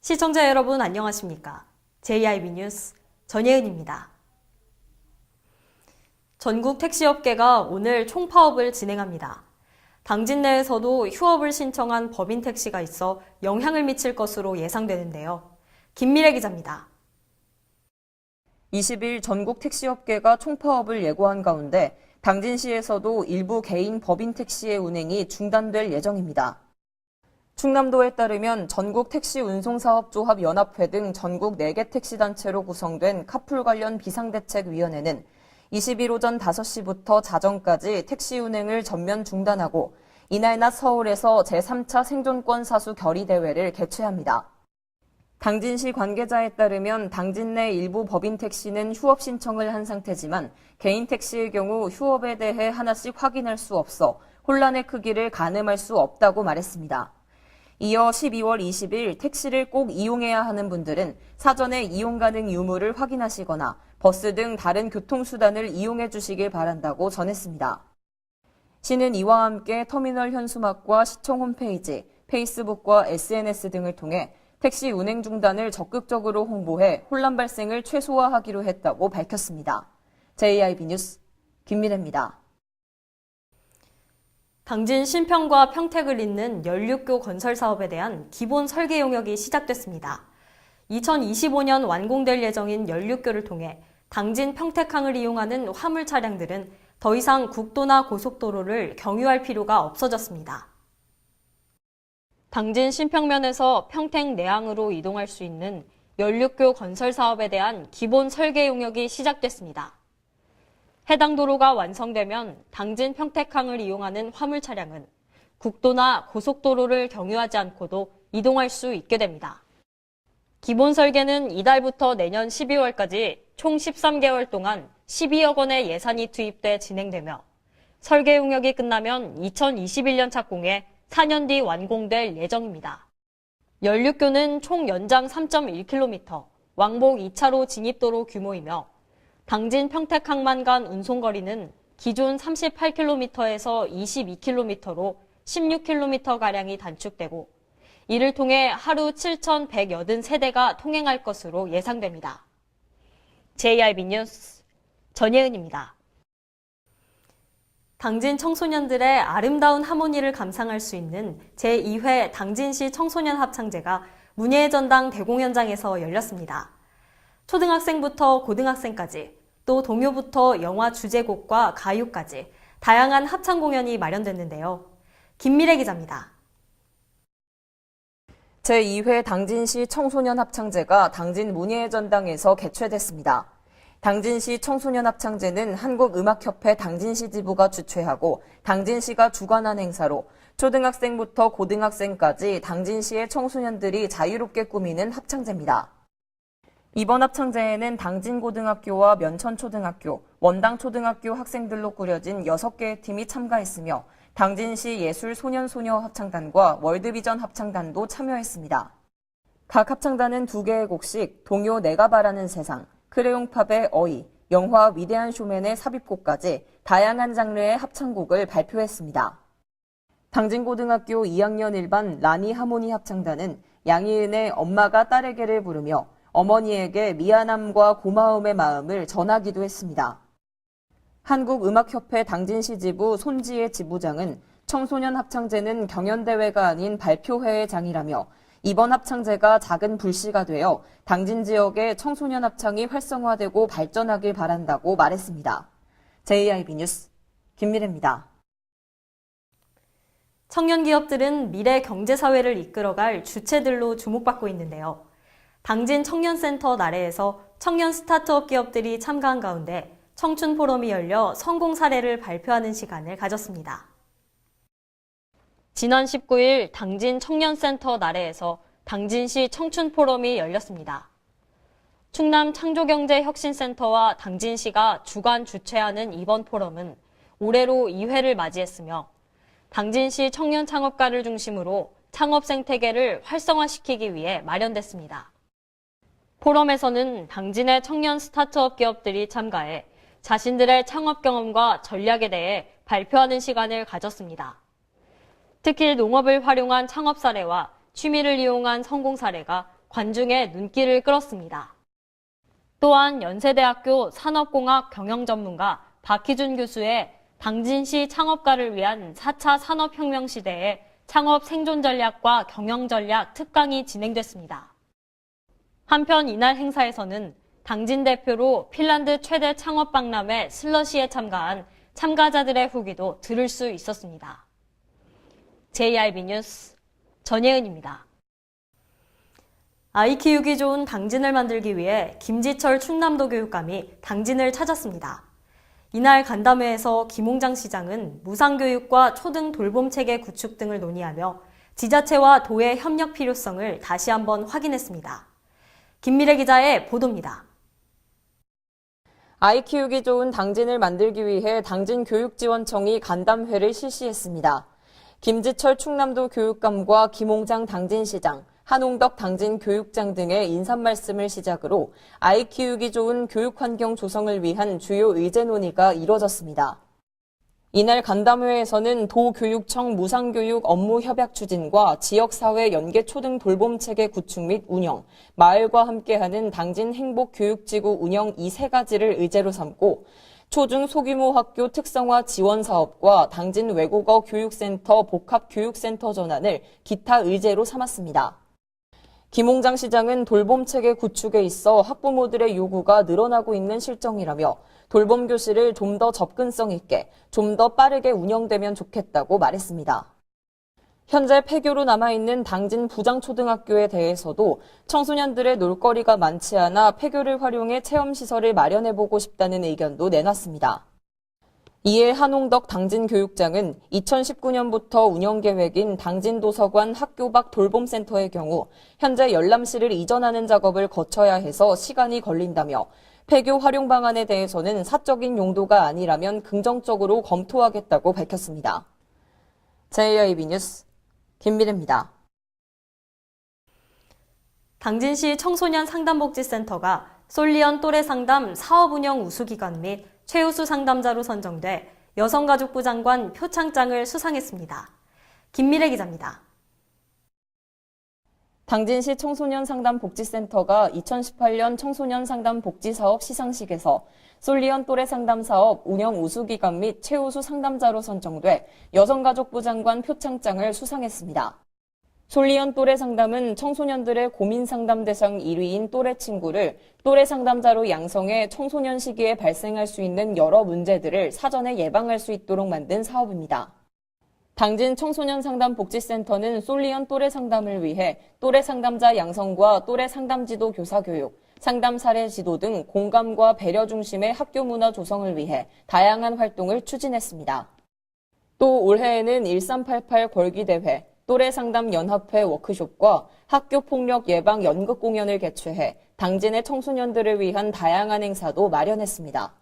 시청자 여러분 안녕하십니까? JIB 뉴스 전예은입니다. 전국 택시업계가 오늘 총파업을 진행합니다. 당진 내에서도 휴업을 신청한 법인 택시가 있어 영향을 미칠 것으로 예상되는데요. 김미래 기자입니다. 20일 전국 택시업계가 총파업을 예고한 가운데 당진시에서도 일부 개인 법인 택시의 운행이 중단될 예정입니다. 충남도에 따르면 전국택시운송사업조합연합회 등 전국 4개 택시단체로 구성된 카풀 관련 비상대책위원회는 20일 오전 5시부터 자정까지 택시 운행을 전면 중단하고 이날 낮 서울에서 제3차 생존권 사수 결의대회를 개최합니다. 당진시 관계자에 따르면 당진 내 일부 법인 택시는 휴업 신청을 한 상태지만 개인 택시의 경우 휴업에 대해 하나씩 확인할 수 없어 혼란의 크기를 가늠할 수 없다고 말했습니다. 이어 12월 20일 택시를 꼭 이용해야 하는 분들은 사전에 이용 가능 유무를 확인하시거나 버스 등 다른 교통수단을 이용해 주시길 바란다고 전했습니다. 시는 이와 함께 터미널 현수막과 시청 홈페이지, 페이스북과 SNS 등을 통해 택시 운행 중단을 적극적으로 홍보해 혼란 발생을 최소화하기로 했다고 밝혔습니다. JIB 뉴스 김미래입니다. 당진 신평과 평택을 잇는 연륙교 건설 사업에 대한 기본 설계 용역이 시작됐습니다. 2025년 완공될 예정인 연륙교를 통해 당진 평택항을 이용하는 화물 차량들은 더 이상 국도나 고속도로를 경유할 필요가 없어졌습니다. 당진 신평면에서 평택 내항으로 이동할 수 있는 연륙교 건설 사업에 대한 기본 설계 용역이 시작됐습니다. 해당 도로가 완성되면 당진 평택항을 이용하는 화물 차량은 국도나 고속도로를 경유하지 않고도 이동할 수 있게 됩니다. 기본 설계는 이달부터 내년 12월까지 총 13개월 동안 12억 원의 예산이 투입돼 진행되며 설계 용역이 끝나면 2021년 착공해 4년 뒤 완공될 예정입니다. 연륙교는 총 연장 3.1km, 왕복 2차로 진입도로 규모이며 당진 평택항만 간 운송거리는 기존 38km에서 22km로 16km가량이 단축되고 이를 통해 하루 7,180세대가 통행할 것으로 예상됩니다. JIB 뉴스 전예은입니다. 당진 청소년들의 아름다운 하모니를 감상할 수 있는 제2회 당진시 청소년 합창제가 문예의 전당 대공연장에서 열렸습니다. 초등학생부터 고등학생까지 또 동요부터 영화 주제곡과 가요까지 다양한 합창 공연이 마련됐는데요. 김미래 기자입니다. 제2회 당진시 청소년 합창제가 당진 문예의 전당에서 개최됐습니다. 당진시 청소년 합창제는 한국음악협회 당진시 지부가 주최하고 당진시가 주관한 행사로 초등학생부터 고등학생까지 당진시의 청소년들이 자유롭게 꾸미는 합창제입니다. 이번 합창제에는 당진고등학교와 면천초등학교, 원당초등학교 학생들로 꾸려진 6개의 팀이 참가했으며 당진시 예술소년소녀 합창단과 월드비전 합창단도 참여했습니다. 각 합창단은 2개의 곡씩 동요 내가 바라는 세상, 크레용팝의 어이, 영화 위대한 쇼맨의 삽입곡까지 다양한 장르의 합창곡을 발표했습니다. 당진고등학교 2학년 1반 라니 하모니 합창단은 양희은의 엄마가 딸에게를 부르며 어머니에게 미안함과 고마움의 마음을 전하기도 했습니다. 한국음악협회 당진시 지부 손지혜 지부장은 청소년 합창제는 경연대회가 아닌 발표회의 장이라며 이번 합창제가 작은 불씨가 되어 당진 지역의 청소년 합창이 활성화되고 발전하길 바란다고 말했습니다. JIB 뉴스 김미래입니다. 청년 기업들은 미래 경제사회를 이끌어갈 주체들로 주목받고 있는데요. 당진 청년센터 나래에서 청년 스타트업 기업들이 참가한 가운데 청춘 포럼이 열려 성공 사례를 발표하는 시간을 가졌습니다. 지난 19일 당진 청년센터 나래에서 당진시 청춘 포럼이 열렸습니다. 충남 창조경제혁신센터와 당진시가 주관 주최하는 이번 포럼은 올해로 2회를 맞이했으며 당진시 청년 창업가를 중심으로 창업 생태계를 활성화시키기 위해 마련됐습니다. 포럼에서는 당진의 청년 스타트업 기업들이 참가해 자신들의 창업 경험과 전략에 대해 발표하는 시간을 가졌습니다. 특히 농업을 활용한 창업 사례와 취미를 이용한 성공 사례가 관중의 눈길을 끌었습니다. 또한 연세대학교 산업공학 경영전문가 박희준 교수의 당진시 창업가를 위한 4차 산업혁명 시대의 창업 생존 전략과 경영 전략 특강이 진행됐습니다. 한편 이날 행사에서는 당진 대표로 핀란드 최대 창업 박람회 슬러시에 참가한 참가자들의 후기도 들을 수 있었습니다. JRB 뉴스 전예은입니다. 아이 키우기 좋은 당진을 만들기 위해 김지철 충남도 교육감이 당진을 찾았습니다. 이날 간담회에서 김홍장 시장은 무상교육과 초등 돌봄체계 구축 등을 논의하며 지자체와 도의 협력 필요성을 다시 한번 확인했습니다. 김미래 기자의 보도입니다. 아이 키우기 좋은 당진을 만들기 위해 당진교육지원청이 간담회를 실시했습니다. 김지철 충남도 교육감과 김홍장 당진시장, 한홍덕 당진교육장 등의 인사말씀을 시작으로 아이 키우기 좋은 교육환경 조성을 위한 주요 의제 논의가 이뤄졌습니다. 이날 간담회에서는 도교육청 무상교육 업무 협약 추진과 지역사회 연계초등 돌봄체계 구축 및 운영, 마을과 함께하는 당진 행복교육지구 운영 이 세 가지를 의제로 삼고 초중 소규모 학교 특성화 지원 사업과 당진 외국어 교육센터 복합교육센터 전환을 기타 의제로 삼았습니다. 김홍장 시장은 돌봄체계 구축에 있어 학부모들의 요구가 늘어나고 있는 실정이라며 돌봄교실을 좀 더 접근성 있게, 좀 더 빠르게 운영되면 좋겠다고 말했습니다. 현재 폐교로 남아있는 당진 부장초등학교에 대해서도 청소년들의 놀거리가 많지 않아 폐교를 활용해 체험시설을 마련해보고 싶다는 의견도 내놨습니다. 이에 한홍덕 당진교육장은 2019년부터 운영계획인 당진도서관 학교 밖 돌봄센터의 경우 현재 열람실을 이전하는 작업을 거쳐야 해서 시간이 걸린다며 폐교 활용 방안에 대해서는 사적인 용도가 아니라면 긍정적으로 검토하겠다고 밝혔습니다. JIB 뉴스 김미래입니다. 당진시 청소년 상담복지센터가 솔리언 또래 상담 사업 운영 우수기관 및 최우수 상담자로 선정돼 여성가족부 장관 표창장을 수상했습니다. 김미래 기자입니다. 당진시 청소년 상담복지센터가 2018년 청소년 상담 복지사업 시상식에서 솔리언 또래 상담 사업 운영 우수기관 및 최우수 상담자로 선정돼 여성가족부 장관 표창장을 수상했습니다. 솔리언 또래 상담은 청소년들의 고민 상담 대상 1위인 또래 친구를 또래 상담자로 양성해 청소년 시기에 발생할 수 있는 여러 문제들을 사전에 예방할 수 있도록 만든 사업입니다. 당진 청소년 상담 복지센터는 솔리언 또래 상담을 위해 또래 상담자 양성과 또래 상담 지도 교사 교육, 상담 사례 지도 등 공감과 배려 중심의 학교 문화 조성을 위해 다양한 활동을 추진했습니다. 또 올해에는 1388 걸기대회, 또래상담연합회 워크숍과 학교폭력 예방 연극 공연을 개최해 당진의 청소년들을 위한 다양한 행사도 마련했습니다.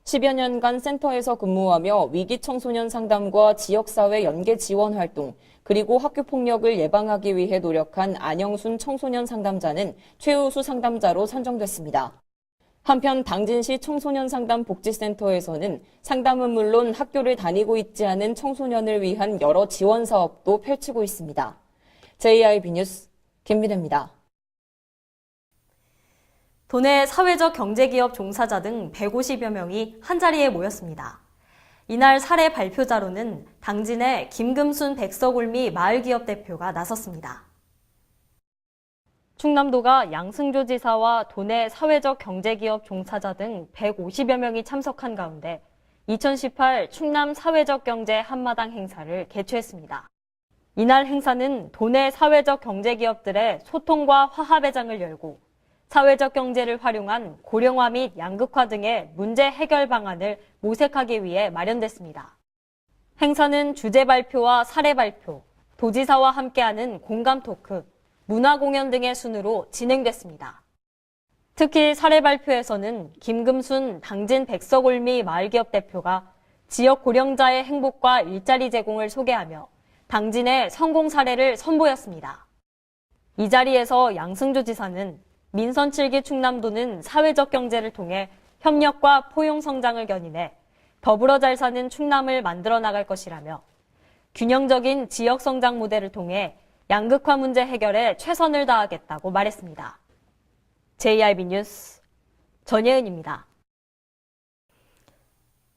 10여 년간 센터에서 근무하며 위기 청소년 상담과 지역사회 연계 지원 활동, 그리고 학교폭력을 예방하기 위해 노력한 안영순 청소년 상담자는 최우수 상담자로 선정됐습니다. 한편 당진시 청소년 상담 복지센터에서는 상담은 물론 학교를 다니고 있지 않은 청소년을 위한 여러 지원 사업도 펼치고 있습니다. JIB 뉴스 김미래입니다. 도내 사회적 경제기업 종사자 등 150여 명이 한자리에 모였습니다. 이날 사례 발표자로는 당진의 김금순 백서골미 마을기업 대표가 나섰습니다. 충남도가 양승조 지사와 도내 사회적 경제기업 종사자 등 150여 명이 참석한 가운데 2018 충남 사회적 경제 한마당 행사를 개최했습니다. 이날 행사는 도내 사회적 경제기업들의 소통과 화합의 장을 열고 사회적 경제를 활용한 고령화 및 양극화 등의 문제 해결 방안을 모색하기 위해 마련됐습니다. 행사는 주제 발표와 사례 발표, 도지사와 함께하는 공감 토크, 문화 공연 등의 순으로 진행됐습니다. 특히 사례 발표에서는 김금순 당진 백서골미 마을기업 대표가 지역 고령자의 행복과 일자리 제공을 소개하며 당진의 성공 사례를 선보였습니다. 이 자리에서 양승조 지사는 민선 7기 충남도는 사회적 경제를 통해 협력과 포용 성장을 견인해 더불어 잘 사는 충남을 만들어 나갈 것이라며 균형적인 지역 성장 모델을 통해 양극화 문제 해결에 최선을 다하겠다고 말했습니다. JIB 뉴스 전예은입니다.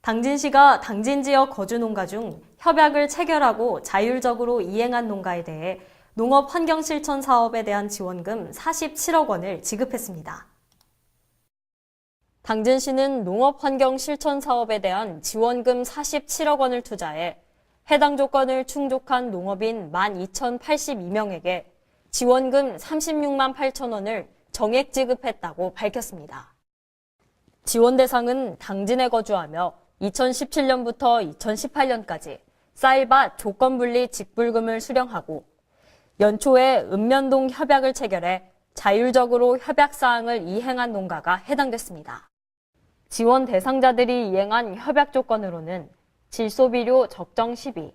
당진시가 당진 지역 거주 농가 중 협약을 체결하고 자율적으로 이행한 농가에 대해 농업환경실천 사업에 대한 지원금 47억 원을 지급했습니다. 당진시는 농업환경실천 사업에 대한 지원금 47억 원을 투자해 해당 조건을 충족한 농업인 12,082명에게 지원금 36만 8천 원을 정액 지급했다고 밝혔습니다. 지원 대상은 당진에 거주하며 2017년부터 2018년까지 쌀밭 조건분리 직불금을 수령하고 연초에 읍면동 협약을 체결해 자율적으로 협약사항을 이행한 농가가 해당됐습니다. 지원 대상자들이 이행한 협약 조건으로는 질소비료 적정 시비,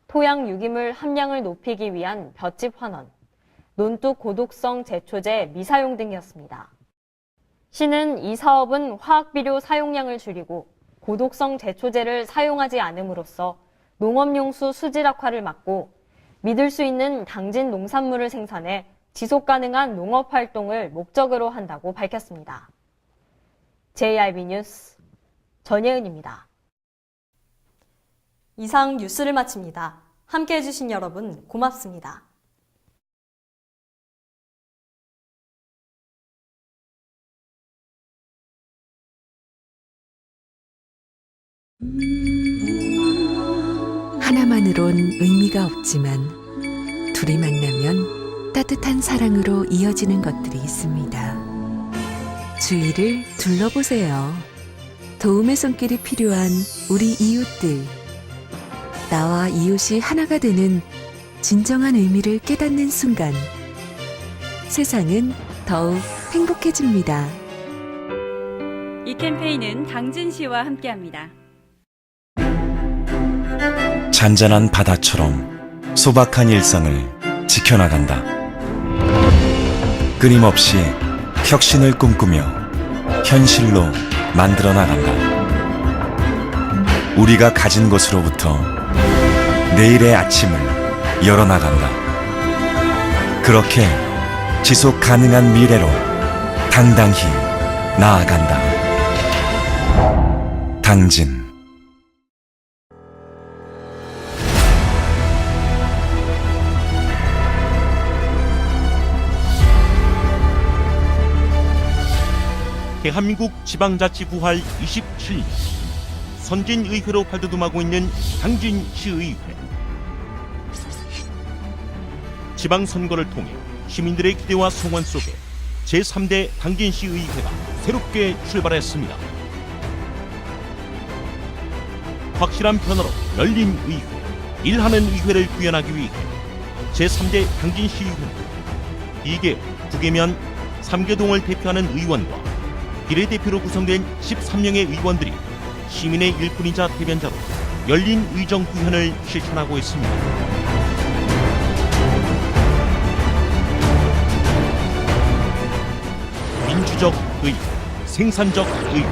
토양 유기물 함량을 높이기 위한 볏짚 환원, 논둑 고독성 제초제 미사용 등이었습니다. 시는 이 사업은 화학비료 사용량을 줄이고 고독성 제초제를 사용하지 않음으로써 농업용수 수질 악화를 막고 믿을 수 있는 당진 농산물을 생산해 지속 가능한 농업 활동을 목적으로 한다고 밝혔습니다. JIB 뉴스 전예은입니다. 이상 뉴스를 마칩니다. 함께해 주신 여러분 고맙습니다. 하나만으론 의미가 없지만 둘이 만나면 따뜻한 사랑으로 이어지는 것들이 있습니다. 주위를 둘러보세요. 도움의 손길이 필요한 우리 이웃들. 나와 이웃이 하나가 되는 진정한 의미를 깨닫는 순간, 세상은 더욱 행복해집니다. 이 캠페인은 당진시와 함께합니다. 잔잔한 바다처럼 소박한 일상을 지켜나간다. 끊임없이 혁신을 꿈꾸며 현실로 만들어 나간다. 우리가 가진 것으로부터 내일의 아침을 열어나간다. 그렇게 지속 가능한 미래로 당당히 나아간다. 당진. 대한민국 지방자치 부활 27년 선진의회로 발돋움하고 있는 당진시의회. 지방선거를 통해 시민들의 기대와 소원 속에 제3대 당진시의회가 새롭게 출발했습니다. 확실한 변화로 열린 의회, 일하는 의회를 구현하기 위해 제3대 당진시의회는 2개, 9개면 3개동을 대표하는 의원과 비례대표로 구성된 13명의 의원들이 시민의 일꾼이자 대변자로 열린 의정 구현을 실천하고 있습니다. 민주적 의회, 생산적 의회,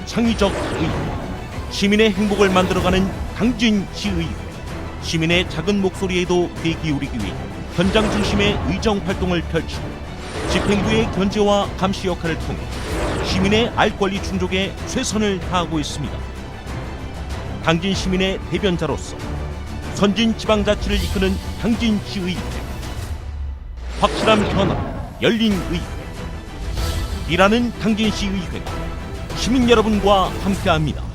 창의적 의회, 시민의 행복을 만들어가는 당진시의회. 시민의 작은 목소리에도 귀 기울이기 위해 현장 중심의 의정 활동을 펼치고 집행부의 견제와 감시 역할을 통해 시민의 알 권리 충족에 최선을 다하고 있습니다. 당진 시민의 대변자로서 선진 지방자치를 이끄는 당진시의회. 확실한 변화, 열린 의회. 일하는 당진시의회가 시민 여러분과 함께합니다.